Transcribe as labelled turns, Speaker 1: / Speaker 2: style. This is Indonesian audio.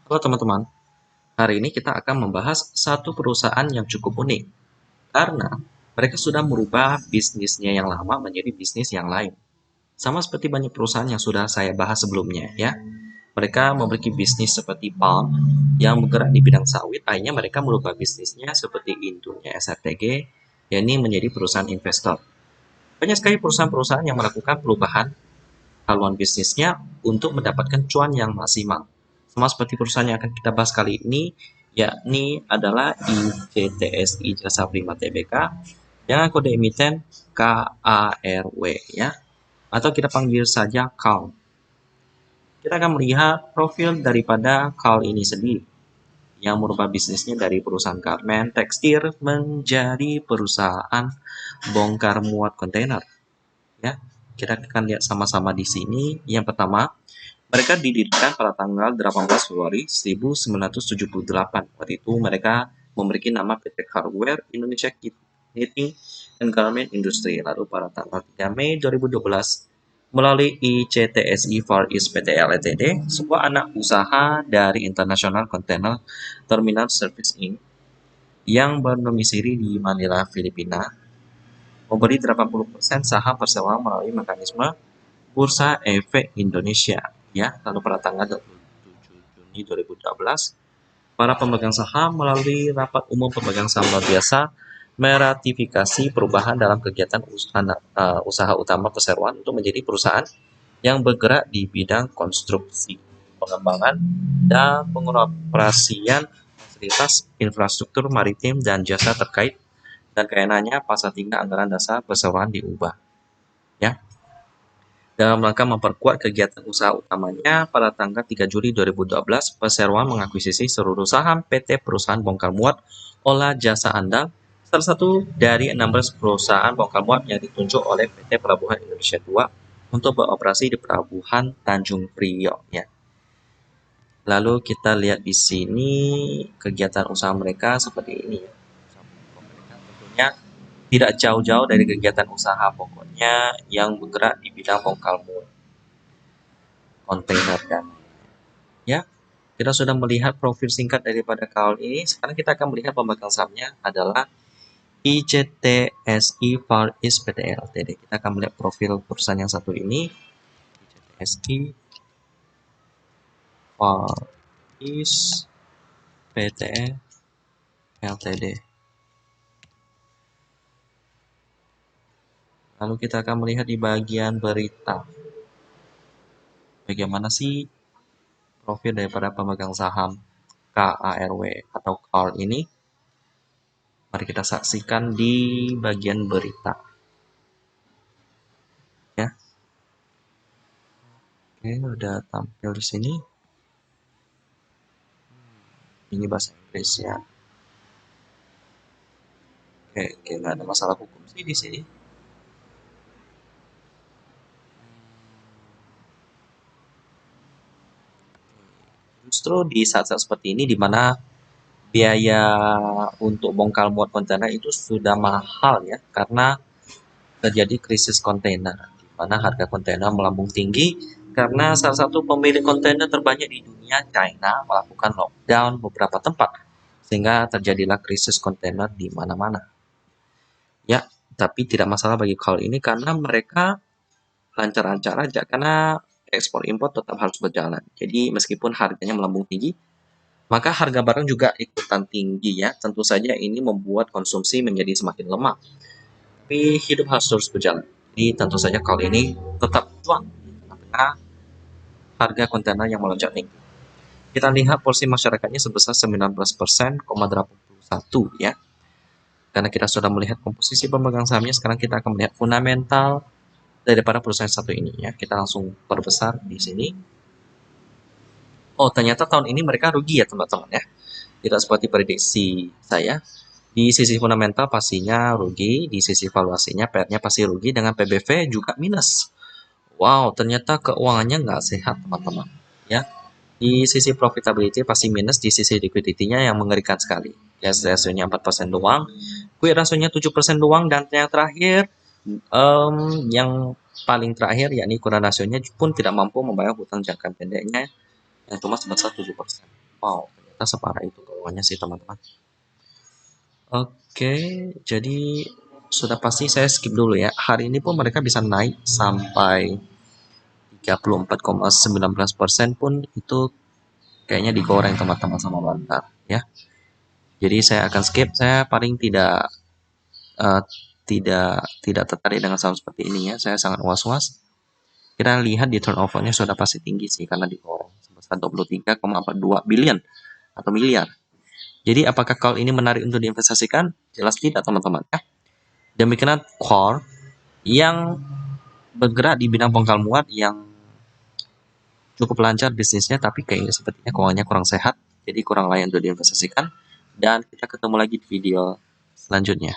Speaker 1: Halo teman-teman, hari ini kita akan membahas satu perusahaan yang cukup unik karena mereka sudah merubah bisnisnya yang lama menjadi bisnis yang lain. Sama seperti banyak perusahaan yang sudah saya bahas sebelumnya ya. Mereka memiliki bisnis seperti Palm yang bergerak di bidang sawit, akhirnya mereka merubah bisnisnya seperti Indonya SRTG, yakni menjadi perusahaan investor. Banyak sekali perusahaan-perusahaan yang melakukan perubahan haluan bisnisnya untuk mendapatkan cuan yang maksimal. Sama seperti perusahaan yang akan kita bahas kali ini, yakni adalah ICTSI Jasa Prima Tbk dengan kode emiten KARW ya, atau kita panggil saja KAL. Kita akan melihat profil daripada KAL ini sendiri yang merubah bisnisnya dari perusahaan garmen tekstil menjadi perusahaan bongkar muat kontainer ya. Kita akan lihat sama-sama di sini. Yang pertama, mereka didirikan pada tanggal 18 Februari 1978. Waktu itu mereka memiliki nama PT Hardware Indonesia Knitting and Garment Industry. Lalu pada tanggal 3 Mei 2012 melalui ICTSI Far East PTL Ltd, sebuah anak usaha dari International Container Terminal Service Inc. yang berdomisili di Manila, Filipina, memberi 80% saham persewaan melalui mekanisme Bursa Efek Indonesia ya. Lalu pada tanggal 27 Juni 2012 para pemegang saham melalui rapat umum pemegang saham luar biasa meratifikasi perubahan dalam kegiatan usaha utama perseroan untuk menjadi perusahaan yang bergerak di bidang konstruksi, pengembangan, dan pengoperasian fasilitas infrastruktur maritim dan jasa terkait, dan karenanya pasal 3 anggaran dasar perseroan diubah ya. Dalam rangka memperkuat kegiatan usaha utamanya, pada tanggal 3 Juli 2012, Perseroan mengakuisisi seluruh saham PT Perusahaan Bongkar Muat Olah Jasa Andal, salah satu dari 16 perusahaan bongkar muat yang ditunjuk oleh PT Pelabuhan Indonesia II untuk beroperasi di Pelabuhan Tanjung Priok ya. Lalu kita lihat di sini kegiatan usaha mereka seperti ini ya. Tentunya tidak jauh-jauh dari kegiatan usaha pokoknya yang bergerak di bidang bongkar muat kontainer dan ya. Kita sudah melihat profil singkat daripada kaul ini. Sekarang kita akan melihat pemegang sahamnya adalah ICTSI Far East PTL Ltd. Kita akan melihat profil perusahaan yang satu ini, ICTSI Far East PTL Ltd. Lalu kita akan melihat di bagian berita, bagaimana sih profil daripada pemegang saham KARW atau KAR ini. Mari kita saksikan di bagian berita ya. Oke, udah tampil di sini. Ini bahasa Inggris ya. Oke, nggak ada masalah hukum sih di sini. Justru di saat-saat seperti ini, di mana biaya untuk bongkar muat kontainer itu sudah mahal ya, karena terjadi krisis kontainer, di mana harga kontainer melambung tinggi karena salah satu pemilik kontainer terbanyak di dunia, China, melakukan lockdown beberapa tempat, sehingga terjadilah krisis kontainer di mana-mana. Ya, tapi tidak masalah bagi call ini karena mereka lancar-lancar aja, karena ekspor impor tetap harus berjalan. Jadi meskipun harganya melambung tinggi, maka harga barang juga ikutan tinggi ya. Tentu saja ini membuat konsumsi menjadi semakin lemah. Tapi hidup harus terus berjalan. Jadi tentu saja kali ini tetap cuan karena harga kontainer yang melonjak tinggi. Kita lihat porsi masyarakatnya sebesar 19%,81 ya. Karena kita sudah melihat komposisi pemegang sahamnya, sekarang kita akan melihat fundamental daripada perusahaan satu ini ya. Kita langsung perbesar di sini. Oh, ternyata tahun ini mereka rugi ya teman-teman ya. Tidak seperti prediksi saya. Di sisi fundamental pastinya rugi, di sisi valuasinya PR-nya pasti rugi, dengan PBV juga minus. Wow, ternyata keuangannya nggak sehat teman-teman ya. Di sisi profitability pasti minus, di sisi liquidity-nya yang mengerikan sekali. Yes, ratio-nya 4% doang, quick ratio-nya 7% doang, dan yang terakhir yang paling terakhir yakni current ratio-nya pun tidak mampu membayar hutang jangka pendeknya yang cuma sebesar 7%. Wow, ternyata separah itu keuangannya sih teman-teman. Oke, jadi sudah pasti saya skip dulu ya. Hari ini pun mereka bisa naik sampai 34,19% pun itu kayaknya digoreng teman-teman sama Bantar ya. Jadi saya akan skip. Saya paling eh, tidak tertarik dengan saham seperti ini ya. Saya sangat was-was. Kita lihat di turnovernya sudah pasti tinggi sih karena digoreng sebesar 23,42 billion atau miliar. Jadi apakah call ini menarik untuk diinvestasikan? Jelas tidak teman-teman ya. Demikian core yang bergerak di bidang bongkar muat yang cukup lancar bisnisnya tapi kayaknya sepertinya keuangannya kurang sehat jadi kurang layak untuk diinvestasikan dan kita ketemu lagi di video selanjutnya.